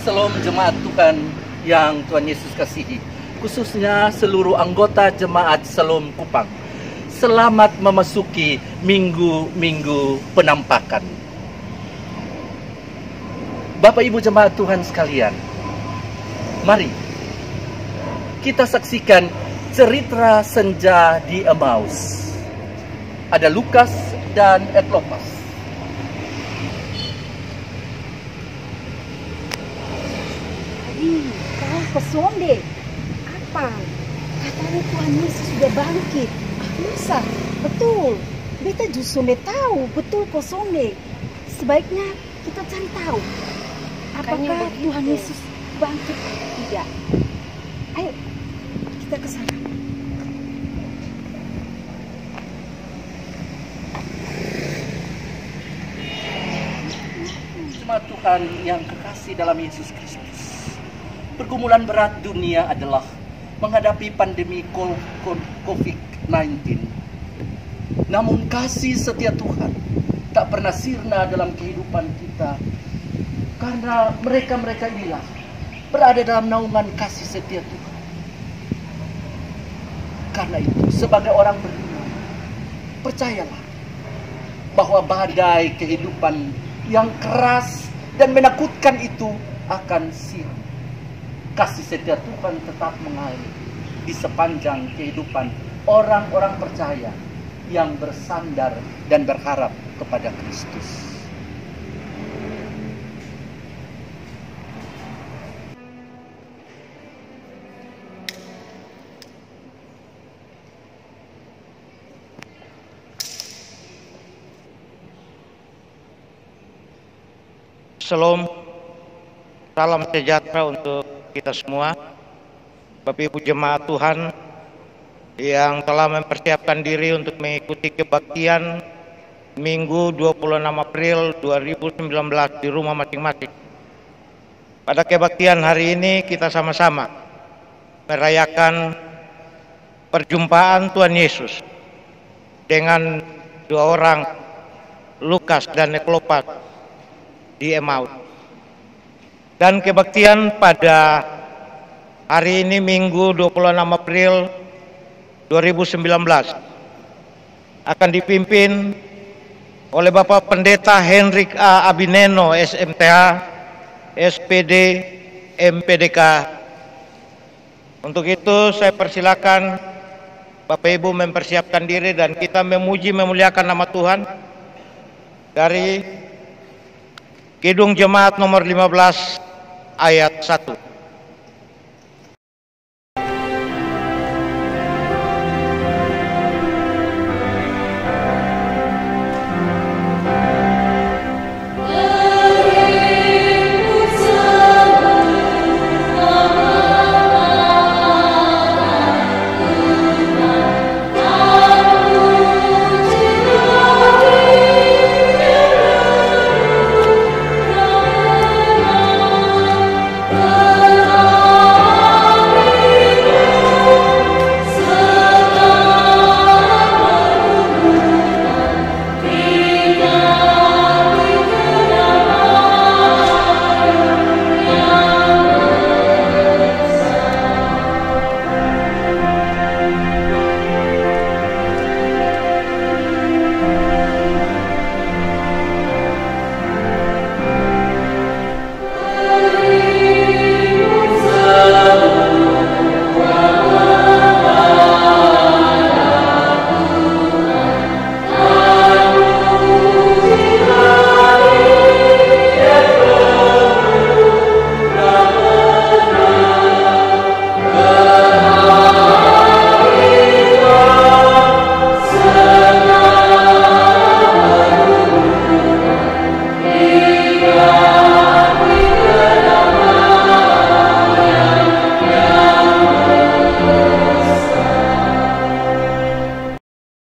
Salam jemaat Tuhan yang Tuhan Yesus kasihi, khususnya seluruh anggota jemaat Salam Kupang. Selamat memasuki minggu-minggu penampakan. Bapak Ibu jemaat Tuhan sekalian, mari kita saksikan cerita senja di Emmaus. Ada Lukas dan Eklopas. Kau pesonde. Apa? Katanya Tuhan Yesus sudah bangkit. Masa? Betul. Beta justru tahu betul pesonde. Sebaiknya kita cari tahu. Apakah Tuhan Yesus bangkit? Tidak. Ayo, kita ke sana. Jemaat Tuhan yang kekasih dalam Yesus Kristus, pergumulan berat dunia adalah menghadapi pandemi COVID-19. Namun kasih setia Tuhan tak pernah sirna dalam kehidupan kita, karena mereka-mereka inilah berada dalam naungan kasih setia Tuhan. Karena itu, sebagai orang beriman, percayalah bahwa badai kehidupan yang keras dan menakutkan itu akan sirna. Kasih setia Tuhan tetap mengalir di sepanjang kehidupan orang-orang percaya yang bersandar dan berharap kepada Kristus. Shalom, salam sejahtera untuk kita semua, Bapak Ibu jemaat Tuhan yang telah mempersiapkan diri untuk mengikuti kebaktian Minggu 26 April 2019 di rumah masing-masing. Pada kebaktian hari ini kita sama-sama merayakan perjumpaan Tuhan Yesus dengan dua orang, Lukas dan Eklopas, di Emmaus. Dan kebaktian pada hari ini Minggu 26 April 2019 akan dipimpin oleh Bapak Pendeta Hendrik A. Abineno, SMTH, SPD, MPDK. Untuk itu saya persilakan Bapak Ibu mempersiapkan diri dan kita memuji memuliakan nama Tuhan dari Kidung Jemaat nomor 15 ayat 1.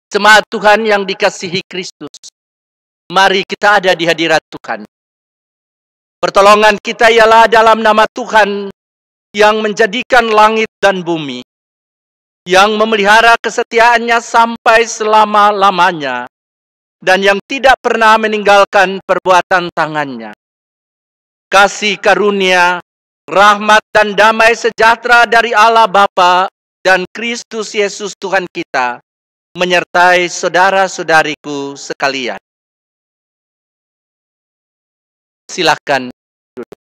Jemaat Tuhan yang dikasihi Kristus, mari kita ada di hadirat Tuhan. Pertolongan kita ialah dalam nama Tuhan yang menjadikan langit dan bumi, yang memelihara kesetiaannya sampai selama-lamanya, dan yang tidak pernah meninggalkan perbuatan tangannya. kasih karunia, rahmat dan damai sejahtera dari Allah Bapa dan Kristus Yesus Tuhan kita menyertai saudara-saudariku sekalian. Silakan duduk.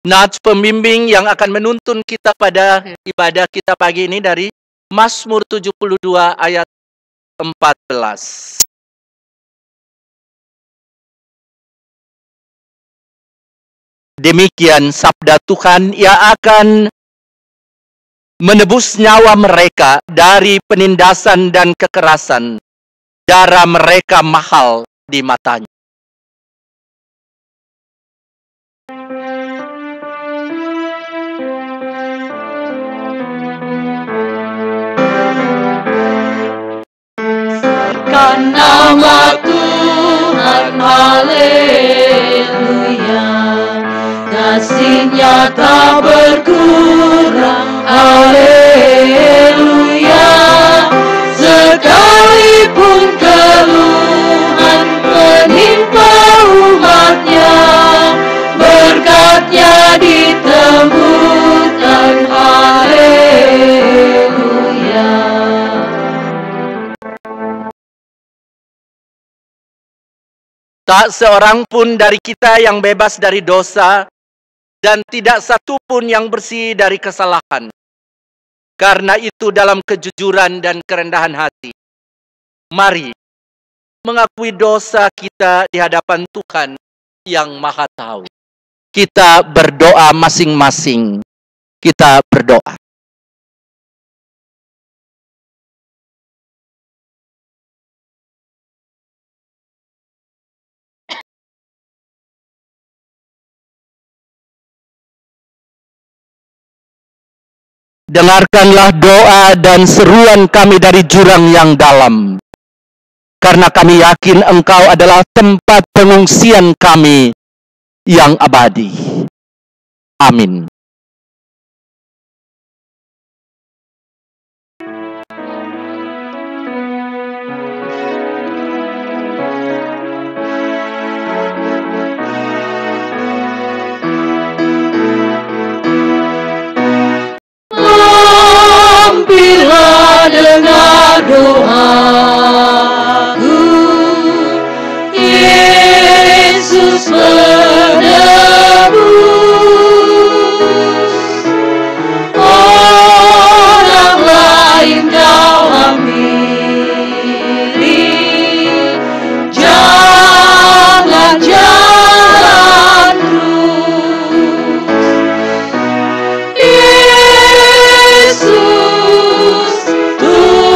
Nats pembimbing yang akan menuntun kita pada ibadah kita pagi ini dari Mazmur 72 ayat 14. Demikian sabda Tuhan, Ia akan menebus nyawa mereka dari penindasan dan kekerasan. Darah mereka mahal di matanya. Nama Tuhan, haleluya. Kasih-Nya tak berkurang, haleluya. Sekalipun keluhan menimpa umat-Nya, berkat-Nya ditembuskan, haleluya. Tak seorang pun dari kita yang bebas dari dosa, dan tidak satu pun yang bersih dari kesalahan. Karena itu dalam kejujuran dan kerendahan hati, mari mengakui dosa kita di hadapan Tuhan yang Maha Tahu. Kita berdoa masing-masing. Kita berdoa. Dengarkanlah doa dan seruan kami dari jurang yang dalam. Karena kami yakin Engkau adalah tempat pengungsian kami yang abadi. Amin. Bila dengar doaku, Yesus menebus. Orang lain kau hampiri, jangan jalan terus. Yesus Tuhan,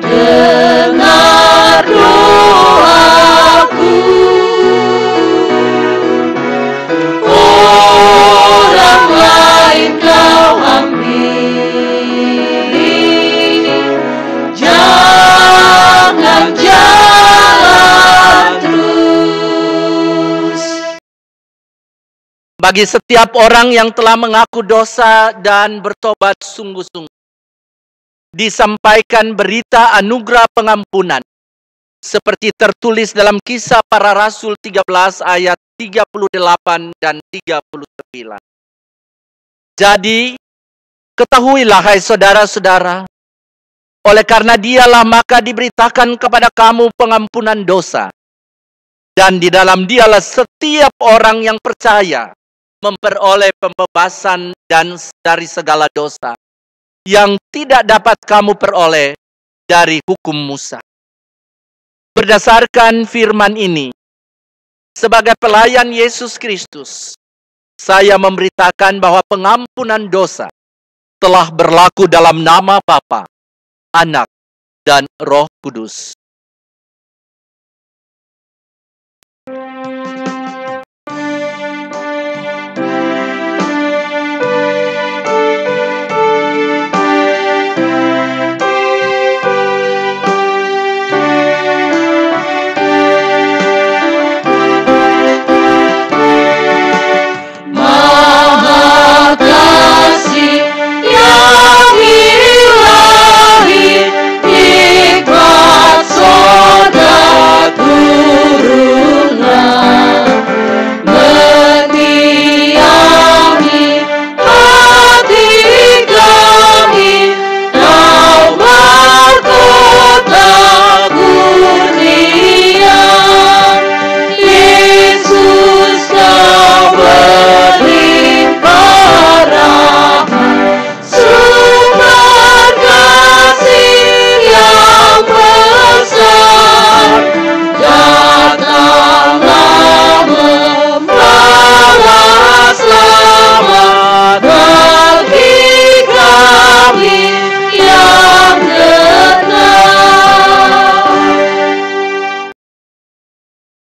dengar doaku. Orang lain kau hampiri, jangan jalan terus. Bagi setiap orang yang telah mengaku dosa dan bertobat sungguh-sungguh, disampaikan berita anugerah pengampunan, seperti tertulis dalam Kisah Para Rasul 13 ayat 38 dan 39. Jadi, ketahuilah hai saudara-saudara, oleh karena Dialah maka diberitakan kepada kamu pengampunan dosa, dan di dalam Dialah setiap orang yang percaya memperoleh pembebasan dan dari segala dosa yang tidak dapat kamu peroleh dari hukum Musa. Berdasarkan firman ini, sebagai pelayan Yesus Kristus, saya memberitakan bahwa pengampunan dosa telah berlaku dalam nama Bapa, Anak, dan Roh Kudus. Kasih yang ilahi, hikmat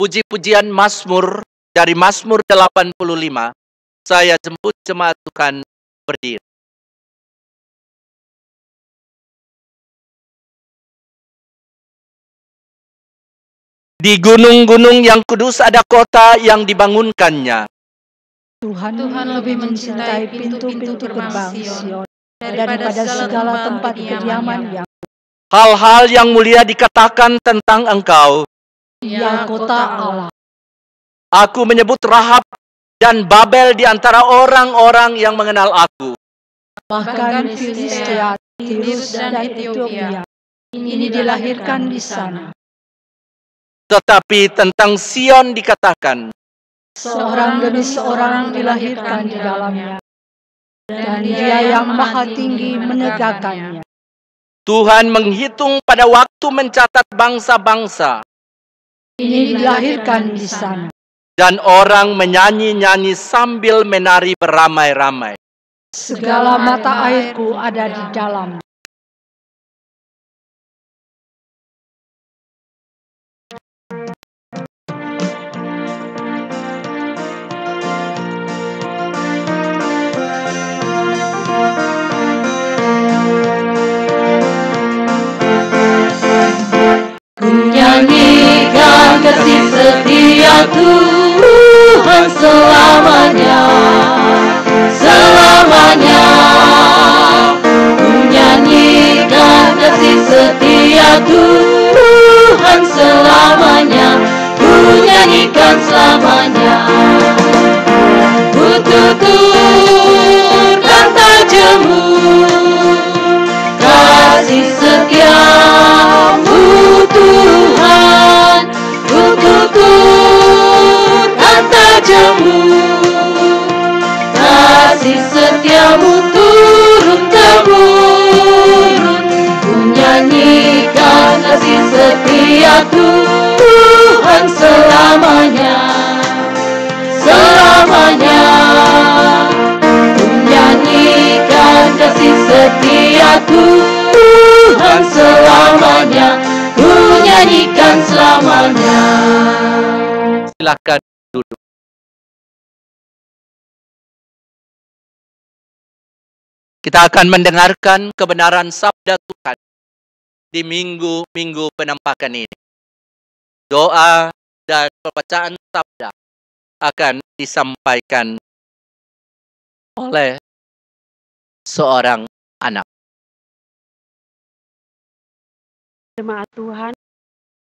puji-pujian Mazmur dari Mazmur 85, saya jemput jemaat Tuhan berdiri. Di gunung-gunung yang kudus ada kota yang dibangunkannya. Tuhan lebih mencintai pintu-pintu gerbang Sion daripada segala tempat kediaman yang Hal-hal yang mulia dikatakan tentang Engkau. ya kota Allah. Aku menyebut Rahab dan Babel di antara orang-orang yang mengenal aku. Bahkan Filistia, Tirus dan Ethiopia ini dilahirkan di sana. Tetapi tentang Sion dikatakan, Seorang demi seorang dilahirkan di dalamnya, dan Dia yang Maha Tinggi menegakkannya. Tuhan menghitung pada waktu mencatat bangsa-bangsa, Ini dilahirkan di sana. dan orang menyanyi-nyanyi sambil menari beramai-ramai. Segala mata airku ada di dalam. Nyanyikan kasih setia Tuhan selamanya, selamanya. Nyanyikan kasih setia Tuhan selamanya, ku nyanyikan selamanya. Ku tuturkan tajamu, kasih setiamu Tuhan, ku tuturkan tajamu, kasih setiamu turun-temurun, ku nyanyikan kasih setia Tuhan selamanya, selamanya. Ku nyanyikan kasih setia Tuhan selamanya, ku nyanyikan selamanya. Silakan duduk. Kita akan mendengarkan kebenaran sabda Tuhan di minggu-minggu penampakan ini. Doa dan pembacaan sabda akan disampaikan oleh seorang anak. Jemaat Tuhan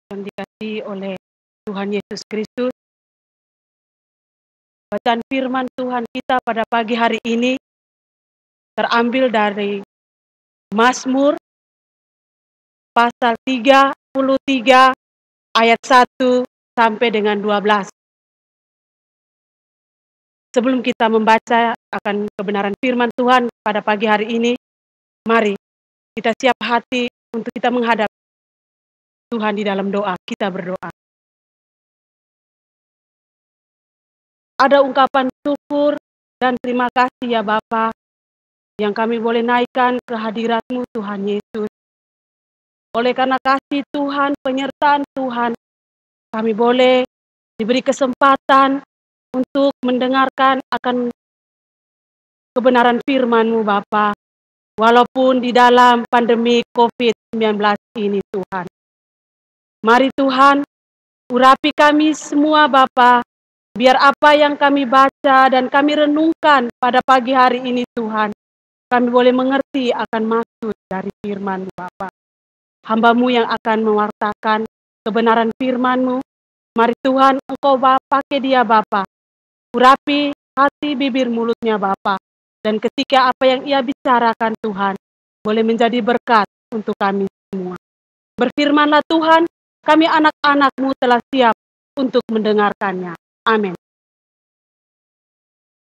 yang dikasihi oleh Tuhan Yesus Kristus, bacaan firman Tuhan kita pada pagi hari ini terambil dari Mazmur pasal 33 ayat 1 sampai dengan 12. Sebelum kita membaca akan kebenaran firman Tuhan pada pagi hari ini, mari kita siap hati untuk kita menghadap Tuhan di dalam doa. Kita berdoa. Ada ungkapan syukur dan terima kasih ya Bapa, yang kami boleh naikkan ke hadirat-Mu Tuhan Yesus. Oleh karena kasih Tuhan, penyertaan Tuhan, kami boleh diberi kesempatan untuk mendengarkan akan kebenaran firman-Mu Bapa, walaupun di dalam pandemi COVID-19 ini Tuhan. Mari Tuhan, urapi kami semua Bapa, biar apa yang kami baca dan kami renungkan pada pagi hari ini Tuhan, kami boleh mengerti akan maksud dari firman-Mu Bapa. Hamba-Mu yang akan mewartakan kebenaran firman-Mu, mari Tuhan Engkau pakai dia Bapa, urapi hati bibir mulutnya Bapa, dan ketika apa yang ia bicarakan Tuhan, boleh menjadi berkat untuk kami semua. Berfirmanlah Tuhan, kami anak-anak-Mu telah siap untuk mendengarkannya. Amin.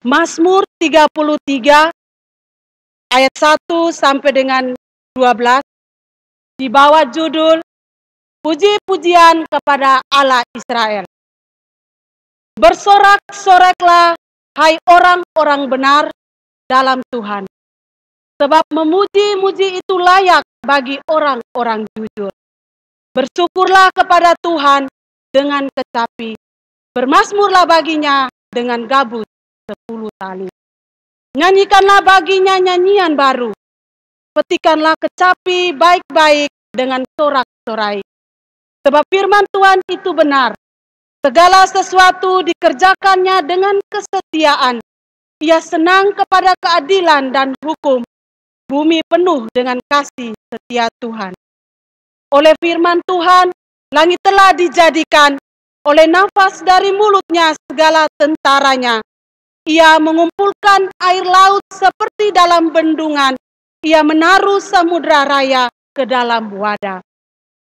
Mazmur 33 ayat 1 sampai dengan 12 di bawah judul Puji-pujian kepada Allah Israel. Bersorak-soraklah hai orang-orang benar dalam Tuhan, sebab memuji-muji itu layak bagi orang-orang jujur. Bersyukurlah kepada Tuhan dengan kecapi. Bermazmurlah baginya dengan gabus 10 tali. Nyanyikanlah baginya nyanyian baru. Petikanlah kecapi baik-baik dengan sorak-sorai. Sebab firman Tuhan itu benar. Segala sesuatu dikerjakannya dengan kesetiaan. Ia senang kepada keadilan dan hukum. Bumi penuh dengan kasih setia Tuhan. Oleh firman Tuhan, langit telah dijadikan. Oleh nafas dari mulutnya segala tentaranya. Ia mengumpulkan air laut seperti dalam bendungan. Ia menaruh samudra raya ke dalam wadah.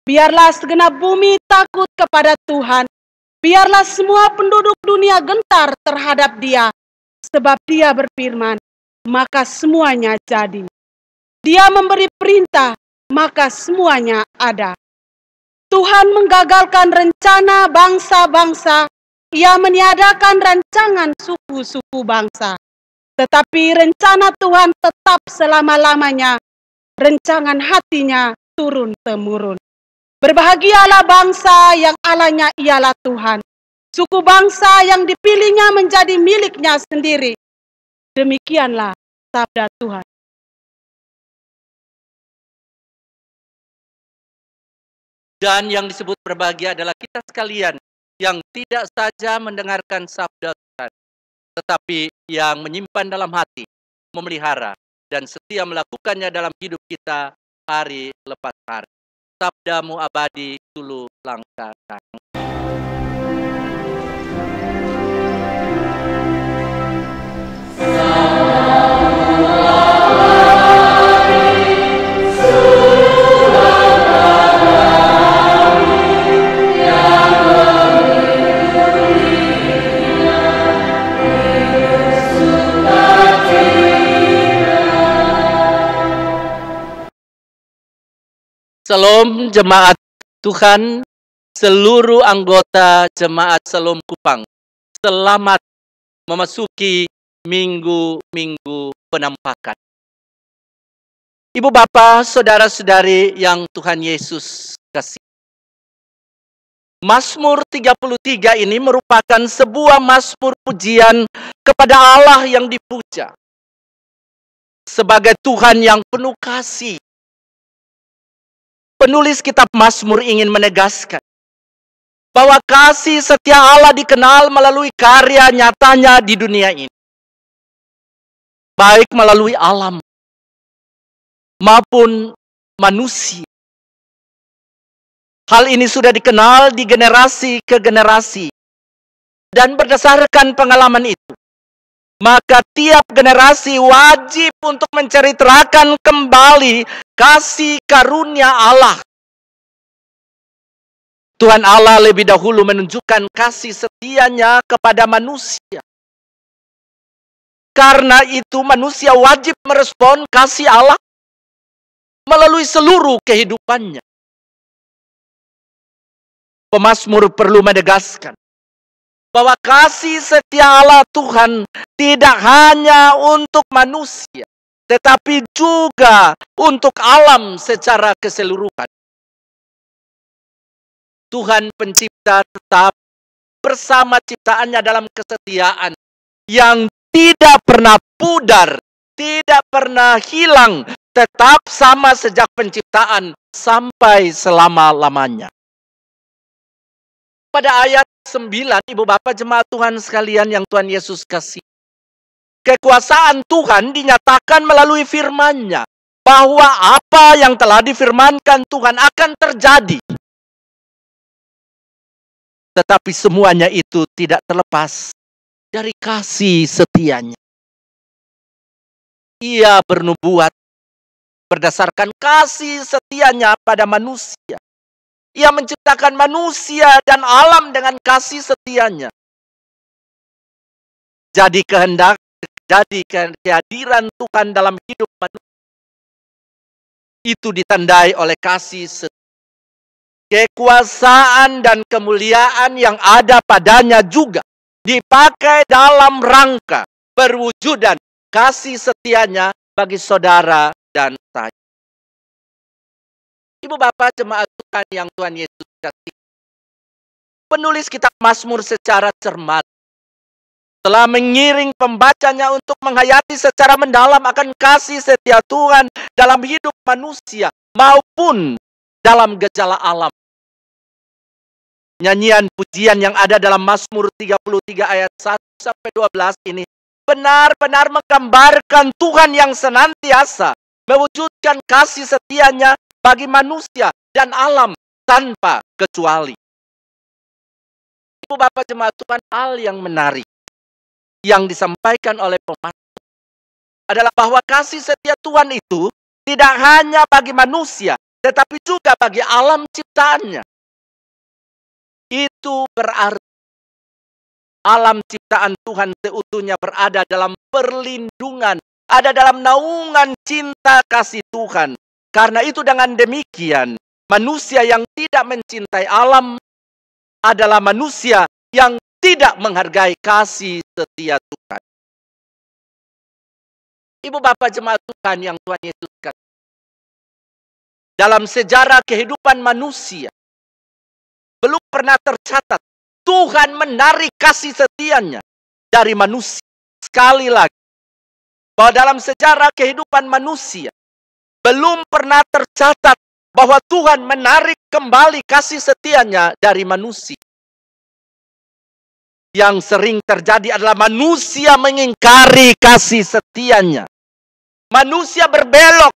Biarlah segenap bumi takut kepada Tuhan. Biarlah semua penduduk dunia gentar terhadap Dia. Sebab Dia berfirman, maka semuanya jadi. Dia memberi perintah, maka semuanya ada. Tuhan menggagalkan rencana bangsa-bangsa. Ia meniadakan rancangan suku-suku bangsa. Tetapi rencana Tuhan tetap selama-lamanya. Rancangan hatinya turun-temurun. Berbahagialah bangsa yang Allahnya ialah Tuhan. Suku bangsa yang dipilihnya menjadi miliknya sendiri. Demikianlah sabda Tuhan. Dan yang disebut berbahagia adalah kita sekalian yang tidak saja mendengarkan sabda Tuhan, tetapi yang menyimpan dalam hati, memelihara, dan setia melakukannya dalam hidup kita hari lepas hari. Sabdamu abadi dulu langkahkan. Salam jemaat Tuhan, seluruh anggota jemaat Salom Kupang. Selamat memasuki minggu-minggu penampakan. Ibu bapak, saudara-saudari yang Tuhan Yesus kasih. Mazmur 33 ini merupakan sebuah mazmur pujian kepada Allah yang dipuja. Sebagai Tuhan yang penuh kasih. Penulis kitab Mazmur ingin menegaskan bahwa kasih setia Allah dikenal melalui karya nyatanya di dunia ini. Baik melalui alam maupun manusia. Hal ini sudah dikenal di generasi ke generasi. Dan berdasarkan pengalaman itu, maka tiap generasi wajib untuk menceritakan kembali kasih karunia Allah. Tuhan Allah lebih dahulu menunjukkan kasih setianya kepada manusia. Karena itu manusia wajib merespon kasih Allah melalui seluruh kehidupannya. Pemazmur perlu menegaskan bahwa kasih setia Allah Tuhan tidak hanya untuk manusia, tetapi juga untuk alam secara keseluruhan. Tuhan pencipta tetap bersama ciptaannya dalam kesetiaan yang tidak pernah pudar, tidak pernah hilang, tetap sama sejak penciptaan sampai selama-lamanya. Pada ayat 9, Ibu Bapak jemaat Tuhan sekalian yang Tuhan Yesus kasih. Kekuasaan Tuhan dinyatakan melalui firman-Nya. Bahwa apa yang telah difirmankan Tuhan akan terjadi. Tetapi semuanya itu tidak terlepas dari kasih setianya. Ia bernubuat berdasarkan kasih setianya pada manusia. Ia menciptakan manusia dan alam dengan kasih setianya. Jadi kehadiran Tuhan dalam hidup manusia itu ditandai oleh kasih setia. Kekuasaan dan kemuliaan yang ada padanya juga dipakai dalam rangka perwujudan kasih setianya bagi saudara dan saya. Ibu bapak jemaat Tuhan yang Tuhan Yesus kasih. Penulis kitab Mazmur secara cermat telah mengiring pembacanya untuk menghayati secara mendalam akan kasih setia Tuhan dalam hidup manusia maupun dalam gejala alam. Nyanyian pujian yang ada dalam Mazmur 33 ayat 1 sampai 12 ini benar-benar menggambarkan Tuhan yang senantiasa mewujudkan kasih setianya bagi manusia dan alam tanpa kecuali. Ibu Bapak jemaat Tuhan, hal yang menarik yang disampaikan oleh pemazmur adalah bahwa kasih setia Tuhan itu tidak hanya bagi manusia, tetapi juga bagi alam ciptaannya. Itu berarti alam ciptaan Tuhan seutuhnya berada dalam perlindungan, ada dalam naungan cinta kasih Tuhan. Karena itu dengan demikian, manusia yang tidak mencintai alam adalah manusia yang tidak menghargai kasih setia Tuhan. Ibu Bapak jemaat Tuhan yang Tuhan Yesus kasihi, dalam sejarah kehidupan manusia, belum pernah tercatat Tuhan menarik kasih setianya dari manusia. Sekali lagi, bahwa dalam sejarah kehidupan manusia, belum pernah tercatat bahwa Tuhan menarik kembali kasih setianya dari manusia. Yang sering terjadi adalah manusia mengingkari kasih setianya. Manusia berbelok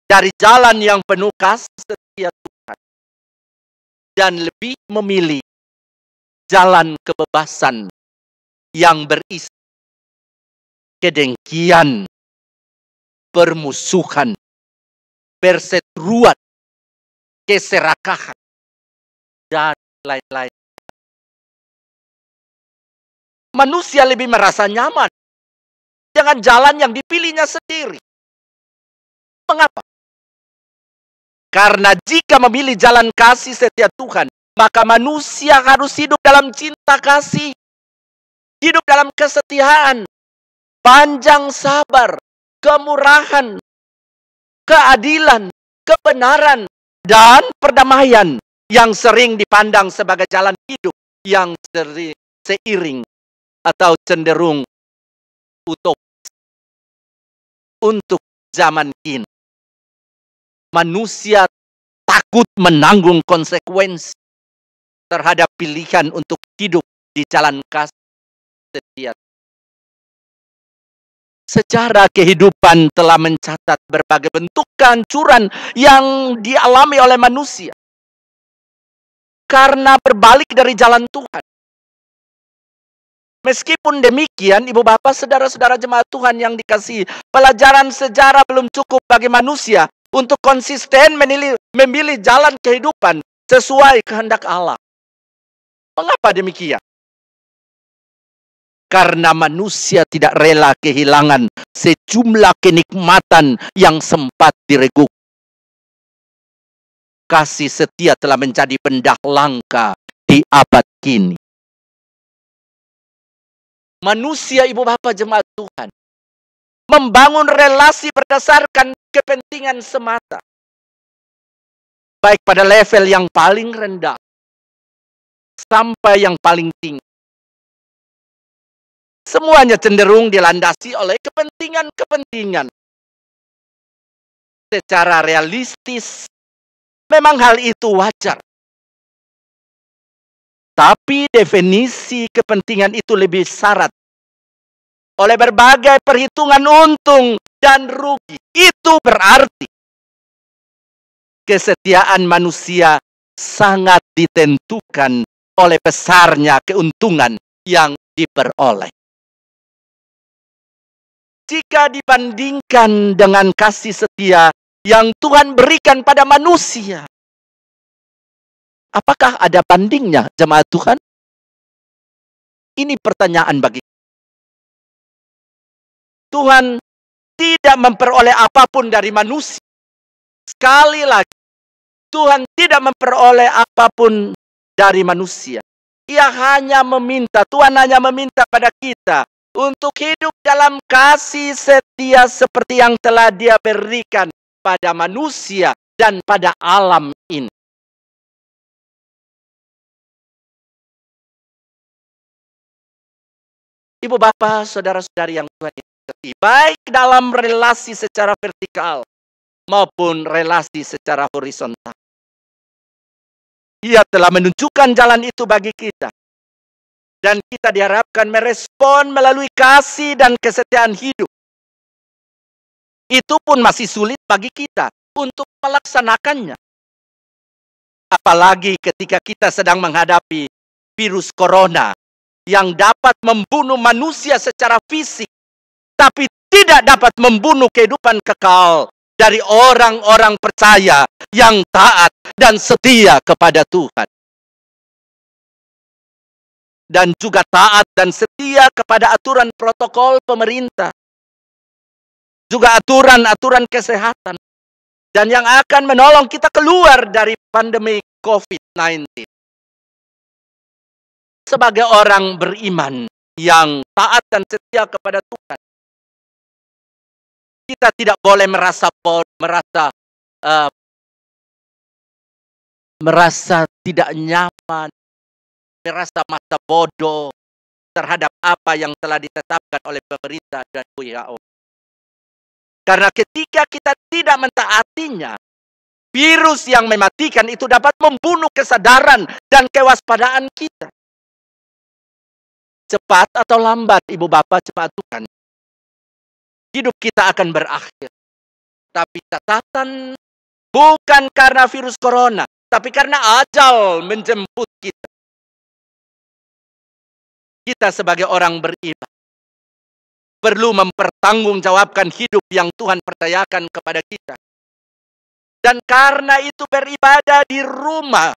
dari jalan yang penuh kasih setia Tuhan. Dan lebih memilih jalan kebebasan yang berisi kedengkian, permusuhan, perseteruan, keserakahan, dan lain-lain. Manusia lebih merasa nyaman dengan jalan yang dipilihnya sendiri. Mengapa? Karena jika memilih jalan kasih setia Tuhan, maka manusia harus hidup dalam cinta kasih, hidup dalam kesetiaan, panjang sabar, kemurahan, keadilan, kebenaran, dan perdamaian yang sering dipandang sebagai jalan hidup yang seiring atau cenderung utopis untuk zaman kini. Manusia takut menanggung konsekuensi terhadap pilihan untuk hidup di jalan kasih setia. Sejarah kehidupan telah mencatat berbagai bentuk kehancuran yang dialami oleh manusia karena berbalik dari jalan Tuhan. Meskipun demikian, Ibu Bapak, saudara-saudara jemaat Tuhan yang dikasihi, pelajaran sejarah belum cukup bagi manusia untuk konsisten memilih jalan kehidupan sesuai kehendak Allah. Mengapa demikian? Karena manusia tidak rela kehilangan sejumlah kenikmatan yang sempat direguk. Kasih setia telah menjadi benda langka di abad kini. Manusia, Ibu Bapak jemaat Tuhan, membangun relasi berdasarkan kepentingan semata. Baik pada level yang paling rendah sampai yang paling tinggi. Semuanya cenderung dilandasi oleh kepentingan-kepentingan. Secara realistis, memang hal itu wajar. Tapi definisi kepentingan itu lebih syarat oleh berbagai perhitungan untung dan rugi. Itu berarti kesetiaan manusia sangat ditentukan oleh besarnya keuntungan yang diperoleh. Jika dibandingkan dengan kasih setia yang Tuhan berikan pada manusia, apakah ada bandingnya, jemaat Tuhan? Ini pertanyaan bagi Tuhan. Tidak memperoleh apapun dari manusia. Sekali lagi, Tuhan tidak memperoleh apapun dari manusia. Ia hanya meminta, Tuhan hanya meminta pada kita untuk hidup dalam kasih setia seperti yang telah Dia berikan pada manusia dan pada alam ini. Ibu bapak, saudara-saudari yang Tuhan berkati, baik dalam relasi secara vertikal maupun relasi secara horizontal. Ia telah menunjukkan jalan itu bagi kita. Dan kita diharapkan merespon melalui kasih dan kesetiaan hidup. Itu pun masih sulit bagi kita untuk melaksanakannya. Apalagi ketika kita sedang menghadapi virus corona yang dapat membunuh manusia secara fisik, tapi tidak dapat membunuh kehidupan kekal dari orang-orang percaya yang taat dan setia kepada Tuhan. Dan juga taat dan setia kepada aturan protokol pemerintah. Juga aturan-aturan kesehatan. Dan yang akan menolong kita keluar dari pandemi COVID-19. Sebagai orang beriman yang taat dan setia kepada Tuhan, kita tidak boleh merasa tidak nyaman, merasa masa bodoh terhadap apa yang telah ditetapkan oleh pemerintah dan WHO. Karena ketika kita tidak mentaatinya, virus yang mematikan itu dapat membunuh kesadaran dan kewaspadaan kita. Cepat atau lambat, ibu bapak, jemaat Tuhan, hidup kita akan berakhir. Tapi catatan, bukan karena virus corona, tapi karena ajal menjemput kita. Kita sebagai orang beriman perlu mempertanggungjawabkan hidup yang Tuhan percayakan kepada kita. Dan karena itu beribadah di rumah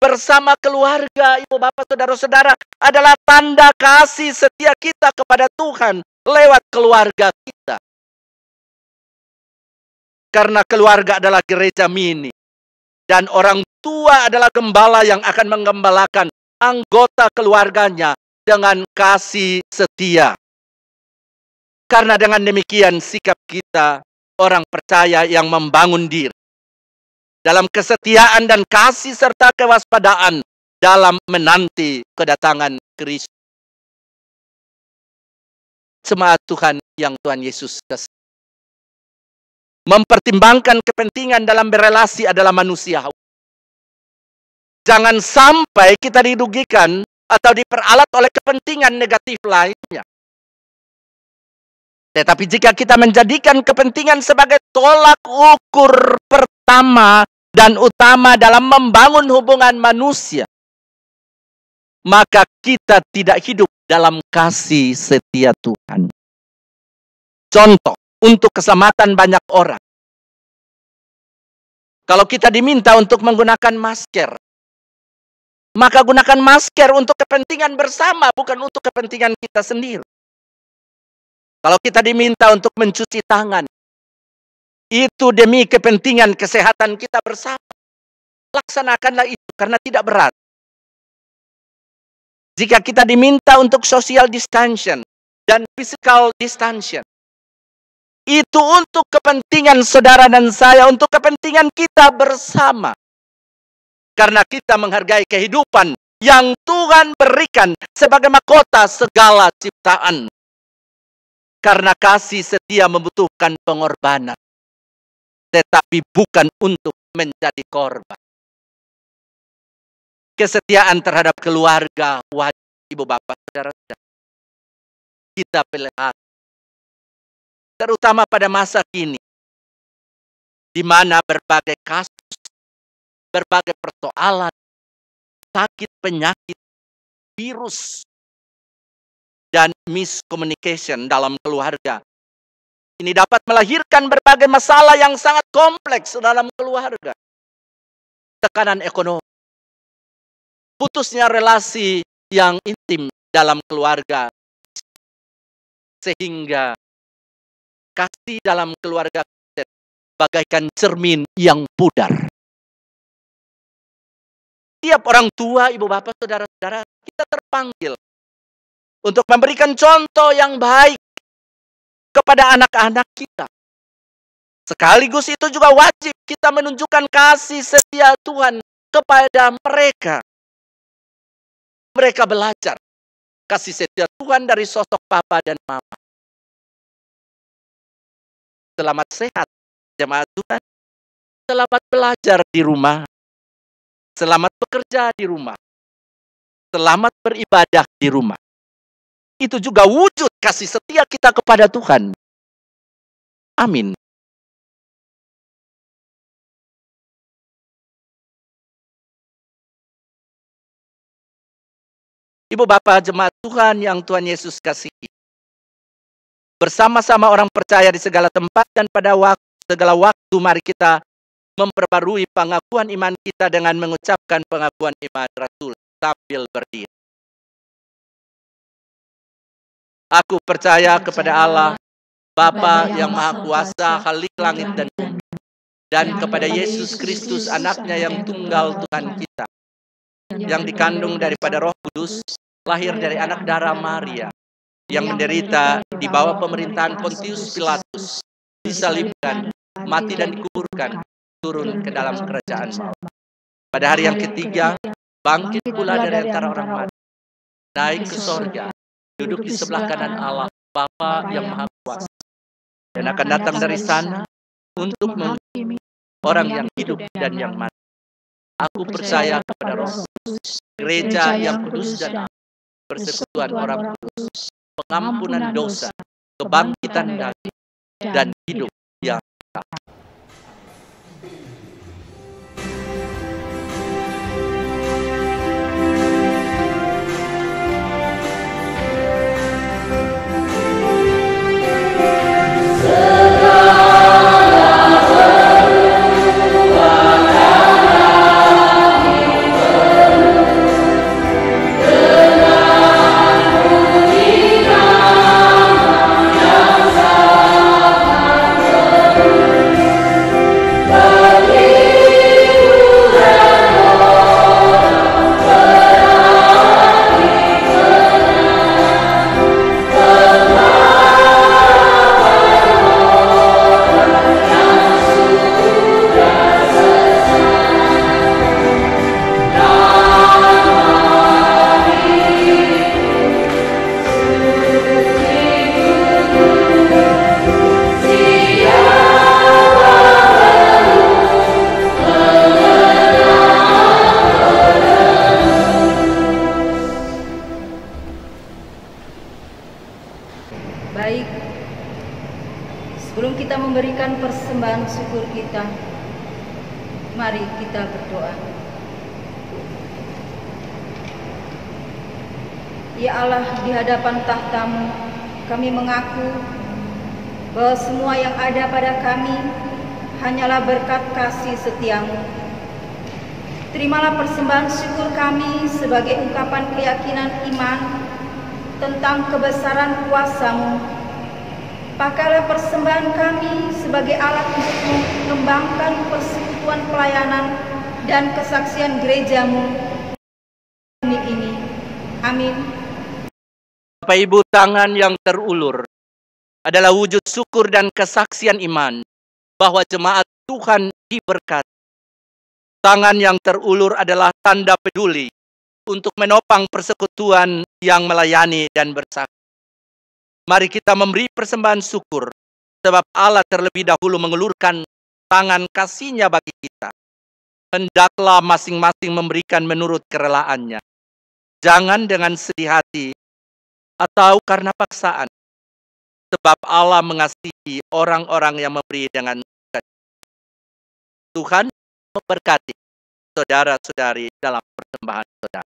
bersama keluarga, ibu bapak, saudara-saudara, adalah tanda kasih setia kita kepada Tuhan lewat keluarga kita. Karena keluarga adalah gereja mini. Dan orang tua adalah gembala yang akan menggembalakan anggota keluarganya dengan kasih setia. Karena dengan demikian sikap kita orang percaya yang membangun diri dalam kesetiaan dan kasih serta kewaspadaan dalam menanti kedatangan Kristus. Jemaat Tuhan yang Tuhan Yesus kasih. Mempertimbangkan kepentingan dalam berelasi adalah manusiawi. Jangan sampai kita dirugikan atau diperalat oleh kepentingan negatif lainnya. Tetapi jika kita menjadikan kepentingan sebagai tolak ukur pertama dan utama dalam membangun hubungan manusia, maka kita tidak hidup dalam kasih setia Tuhan. Contoh, untuk keselamatan banyak orang. Kalau kita diminta untuk menggunakan masker, maka gunakan masker untuk kepentingan bersama, bukan untuk kepentingan kita sendiri. Kalau kita diminta untuk mencuci tangan, itu demi kepentingan kesehatan kita bersama. Laksanakanlah itu karena tidak berat. Jika kita diminta untuk social distancing dan physical distancing, itu untuk kepentingan saudara dan saya, untuk kepentingan kita bersama. Karena kita menghargai kehidupan yang Tuhan berikan sebagai mahkota segala ciptaan. Karena kasih setia membutuhkan pengorbanan. Tetapi bukan untuk menjadi korban. Kesetiaan terhadap keluarga wajib, ibu bapak, saudara-saudara. Kita pelihara. Terutama pada masa kini. Di mana berbagai kasus, berbagai persoalan, sakit, penyakit, virus, dan miscommunication dalam keluarga. Ini dapat melahirkan berbagai masalah yang sangat kompleks dalam keluarga. Tekanan ekonomi, putusnya relasi yang intim dalam keluarga, sehingga kasih dalam keluarga bagaikan cermin yang pudar. Tiap orang tua, ibu bapak, saudara-saudara, kita terpanggil untuk memberikan contoh yang baik kepada anak-anak kita. Sekaligus itu juga wajib kita menunjukkan kasih setia Tuhan kepada mereka. Mereka belajar kasih setia Tuhan dari sosok Papa dan Mama. Selamat sehat, jemaat Tuhan. Selamat belajar di rumah. Selamat bekerja di rumah. Selamat beribadah di rumah. Itu juga wujud kasih setia kita kepada Tuhan. Amin. Ibu Bapak jemaat Tuhan yang Tuhan Yesus kasihi. Bersama-sama orang percaya di segala tempat dan pada segala waktu, mari kita memperbarui pengakuan iman kita dengan mengucapkan pengakuan iman Rasul sambil berdiri. Aku percaya kepada Allah, Bapa yang Maha Kuasa, Khalik langit dan bumi, dan kepada Yesus Kristus, anaknya yang tunggal Tuhan kita, yang dikandung daripada Roh Kudus, lahir dari anak darah Maria, yang menderita di bawah pemerintahan Pontius Pilatus, disalibkan, mati dan dikuburkan, turun ke dalam kerajaan maut. Pada hari yang ketiga, bangkit pula dari antara orang mati, naik ke sorga, duduk di sebelah kanan Allah, Bapa yang Maha Kuasa, dan akan datang dari sana untuk menghakimi orang yang hidup dan yang mati. Aku percaya kepada Roh Kudus, gereja yang kudus dan aman, persekutuan orang kudus, pengampunan dosa, kebangkitan daging, dan hidup yang kekal. Baik, sebelum kita memberikan persembahan syukur kita, mari kita berdoa. Ya Allah, di hadapan tahta-Mu, kami mengaku bahwa semua yang ada pada kami hanyalah berkat kasih setia-Mu. Terimalah persembahan syukur kami sebagai ungkapan keyakinan iman tentang kebesaran kuasa-Mu. Pakailah persembahan kami sebagai alat untuk mengembangkan persekutuan pelayanan dan kesaksian gereja-Mu ini. Amin. Bapak Ibu, tangan yang terulur adalah wujud syukur dan kesaksian iman bahwa jemaat Tuhan diberkati. Tangan yang terulur adalah tanda peduli untuk menopang persekutuan yang melayani dan bersaksi. Mari kita memberi persembahan syukur, sebab Allah terlebih dahulu mengulurkan tangan kasih-Nya bagi kita. Hendaklah masing-masing memberikan menurut kerelaannya. Jangan dengan sedih hati atau karena paksaan, sebab Allah mengasihi orang-orang yang memberi dengan sukacita. Tuhan memberkati saudara-saudari dalam persembahan saudara.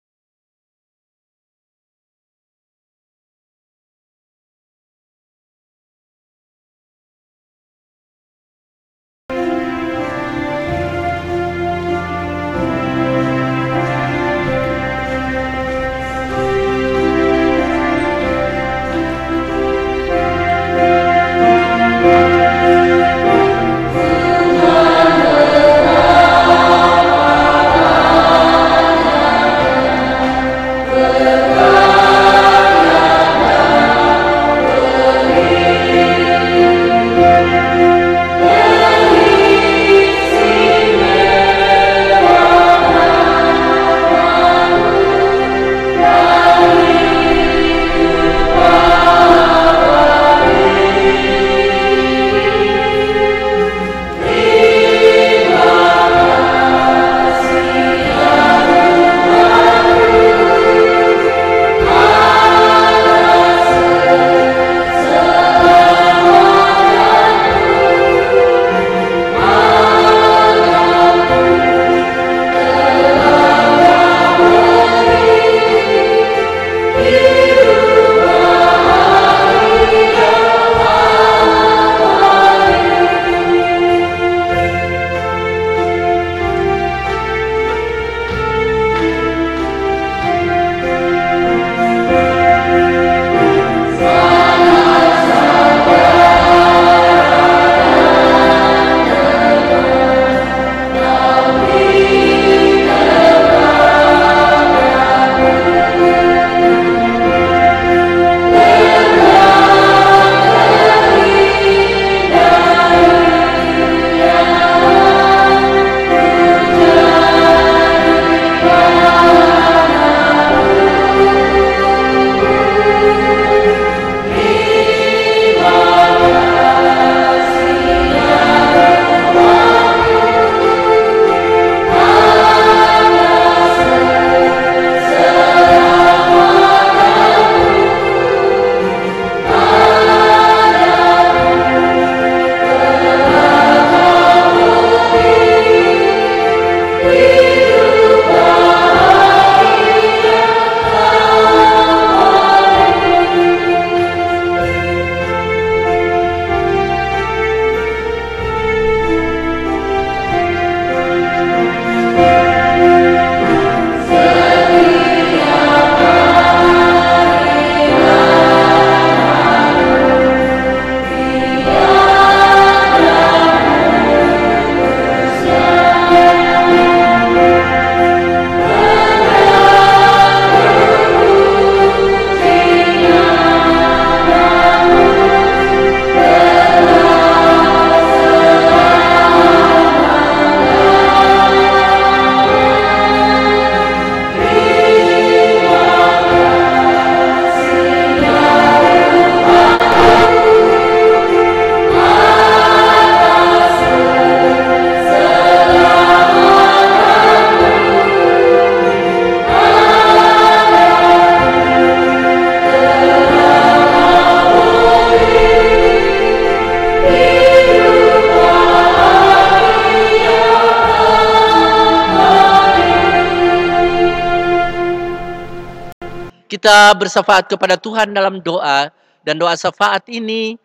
kita bersyafaat kepada Tuhan dalam doa, dan doa syafaat ini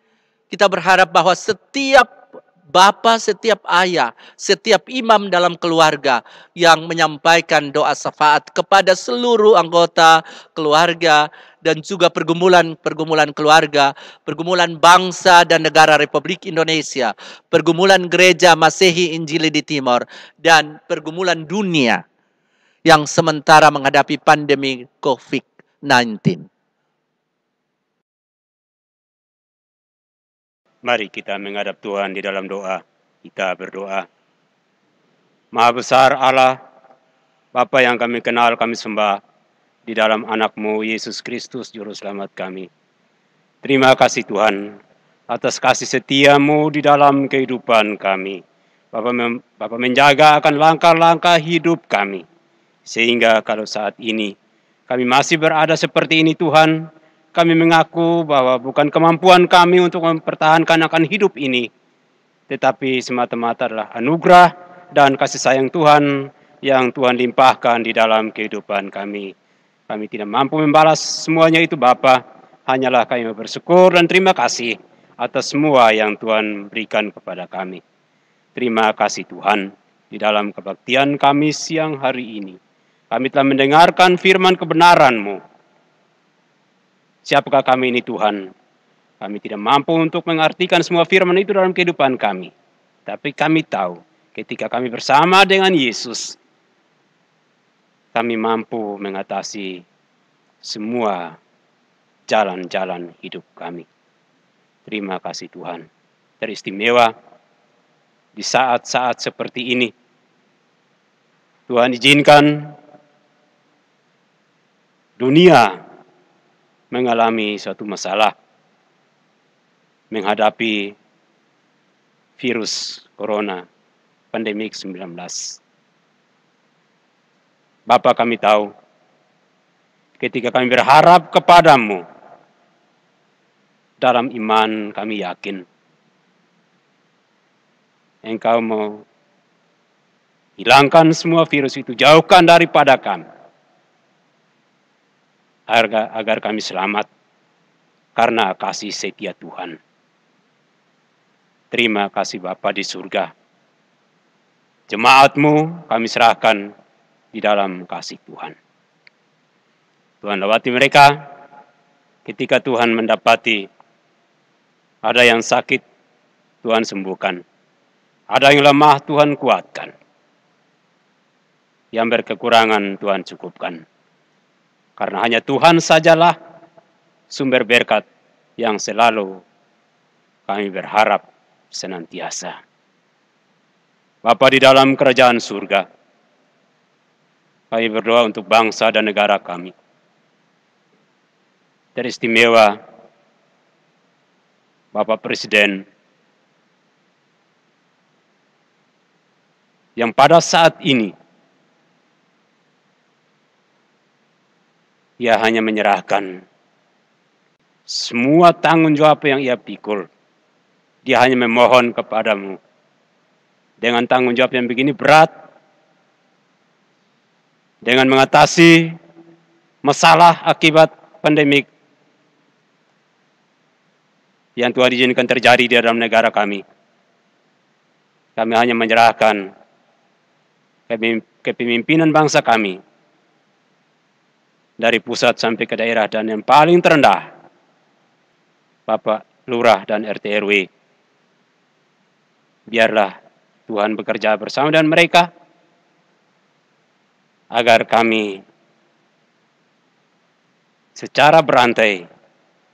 kita berharap bahwa setiap bapa, setiap ayah, setiap imam dalam keluarga yang menyampaikan doa syafaat kepada seluruh anggota keluarga dan juga pergumulan keluarga, pergumulan bangsa dan negara Republik Indonesia, pergumulan gereja Masehi Injili di Timor, dan pergumulan dunia yang sementara menghadapi pandemi COVID-19. Mari kita menghadap Tuhan di dalam doa. Kita berdoa. Maha besar Allah, Bapa yang kami kenal, kami sembah di dalam anak-Mu Yesus Kristus, Juru Selamat kami. Terima kasih Tuhan atas kasih setia-Mu di dalam kehidupan kami. Bapa menjaga akan langkah-langkah hidup kami. Sehingga kalau saat ini kami masih berada seperti ini Tuhan, kami mengaku bahwa bukan kemampuan kami untuk mempertahankan akan hidup ini, tetapi semata-mata adalah anugerah dan kasih sayang Tuhan yang Tuhan limpahkan di dalam kehidupan kami. Kami tidak mampu membalas semuanya itu Bapa, hanyalah kami bersyukur dan terima kasih atas semua yang Tuhan berikan kepada kami. Terima kasih Tuhan, di dalam kebaktian kami siang hari ini, kami telah mendengarkan firman kebenaran-Mu. Siapakah kami ini Tuhan? Kami tidak mampu untuk mengartikan semua firman itu dalam kehidupan kami. Tapi kami tahu ketika kami bersama dengan Yesus, kami mampu mengatasi semua jalan-jalan hidup kami. Terima kasih Tuhan. Teristimewa di saat-saat seperti ini. Tuhan izinkan dunia mengalami suatu masalah menghadapi virus corona, pandemik 19. Bapa kami tahu, ketika kami berharap kepadamu, dalam iman kami yakin, Engkau mau hilangkan semua virus itu, jauhkan daripada kami. Agar kami selamat karena kasih setia Tuhan. Terima kasih Bapa di surga. Jemaat-Mu kami serahkan di dalam kasih Tuhan. Tuhan lawati mereka ketika Tuhan mendapati ada yang sakit, Tuhan sembuhkan. Ada yang lemah, Tuhan kuatkan. Yang berkekurangan, Tuhan cukupkan. Karena hanya Tuhan sajalah sumber berkat yang selalu kami berharap senantiasa. Bapa di dalam kerajaan surga, kami berdoa untuk bangsa dan negara kami. Teristimewa Bapak Presiden yang pada saat ini ia hanya menyerahkan semua tanggung jawab yang ia pikul. Dia hanya memohon kepadamu. Dengan tanggung jawab yang begini berat, dengan mengatasi masalah akibat pandemik yang Tuhan izinkan terjadi di dalam negara kami. Kami hanya menyerahkan kepemimpinan bangsa kami, dari pusat sampai ke daerah dan yang paling terendah, Bapak Lurah dan RT RW. Biarlah Tuhan bekerja bersama dengan mereka, agar kami secara berantai,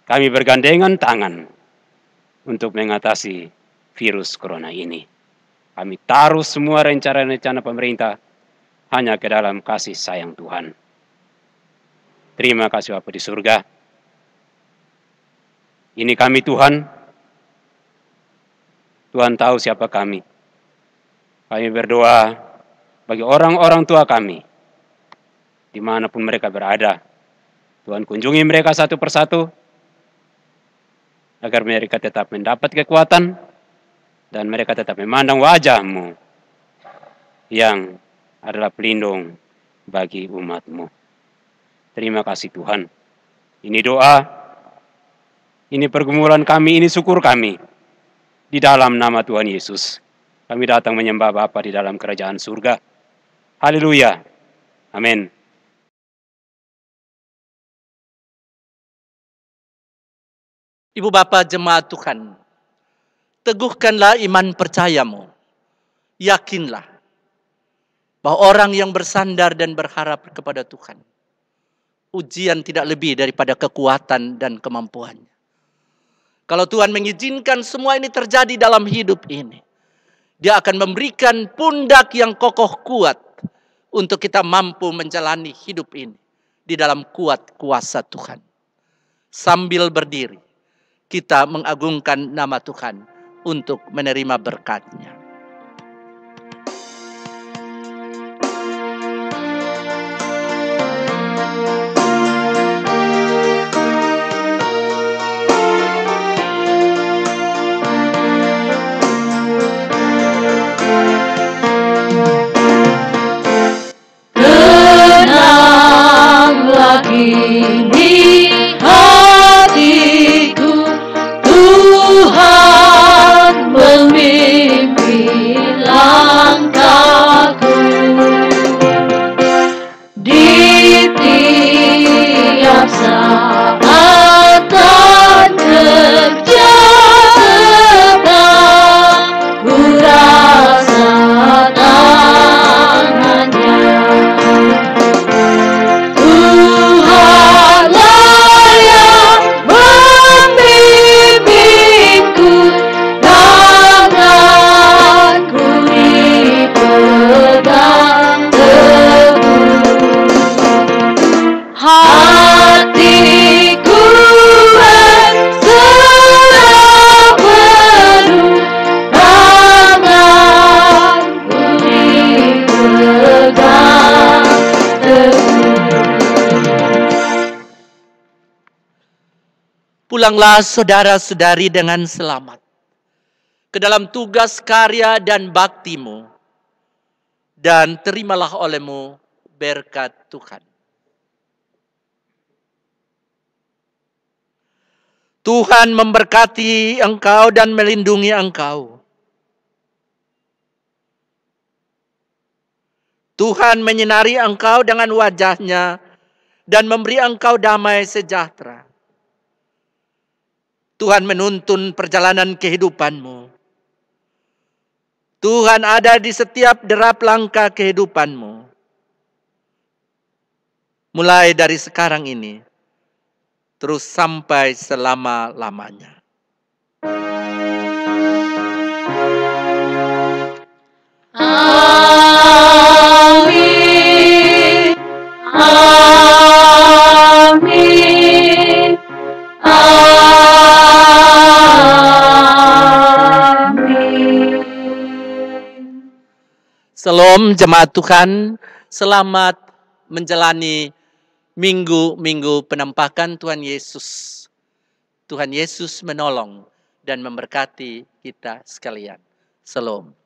kami bergandengan tangan untuk mengatasi virus corona ini. Kami taruh semua rencana-rencana pemerintah hanya ke dalam kasih sayang Tuhan. Terima kasih Bapa di surga. Ini kami Tuhan. Tuhan tahu siapa kami. Kami berdoa bagi orang-orang tua kami, dimanapun mereka berada. Tuhan kunjungi mereka satu persatu, agar mereka tetap mendapat kekuatan, dan mereka tetap memandang wajah-Mu yang adalah pelindung bagi umat-Mu. Terima kasih Tuhan. Ini doa, ini pergumulan kami, ini syukur kami. Di dalam nama Tuhan Yesus, kami datang menyembah Bapa di dalam kerajaan surga. Haleluya. Amin. Ibu Bapa jemaat Tuhan, teguhkanlah iman percayamu. Yakinlah bahwa orang yang bersandar dan berharap kepada Tuhan, ujian tidak lebih daripada kekuatan dan kemampuannya. Kalau Tuhan mengizinkan semua ini terjadi dalam hidup ini, Dia akan memberikan pundak yang kokoh kuat untuk kita mampu menjalani hidup ini di dalam kuat kuasa Tuhan. Sambil berdiri, kita mengagungkan nama Tuhan untuk menerima berkat-Nya. Tenanglah kini hatiku, Tuhan memimpin langkahku. Di tiap saat dan kerja sedang ku rasa tangannya. Tuhanlah yang membimbingku, tanganku dipegang teguh. Hatiku berserah penuh, tanganku dipegang teguh. Pulanglah saudara-saudari dengan selamat ke dalam tugas karya dan baktimu, dan terimalah olehmu berkat Tuhan. Tuhan memberkati engkau dan melindungi engkau. Tuhan menyinari engkau dengan wajah-Nya dan memberi engkau damai sejahtera. Tuhan menuntun perjalanan kehidupanmu. Tuhan ada di setiap derap langkah kehidupanmu. Mulai dari sekarang ini, terus sampai selama-lamanya. Amin. Amin. Amin. Salam jemaat Tuhan, selamat menjalani minggu-minggu penampakan Tuhan Yesus. Tuhan Yesus menolong dan memberkati kita sekalian. Salam.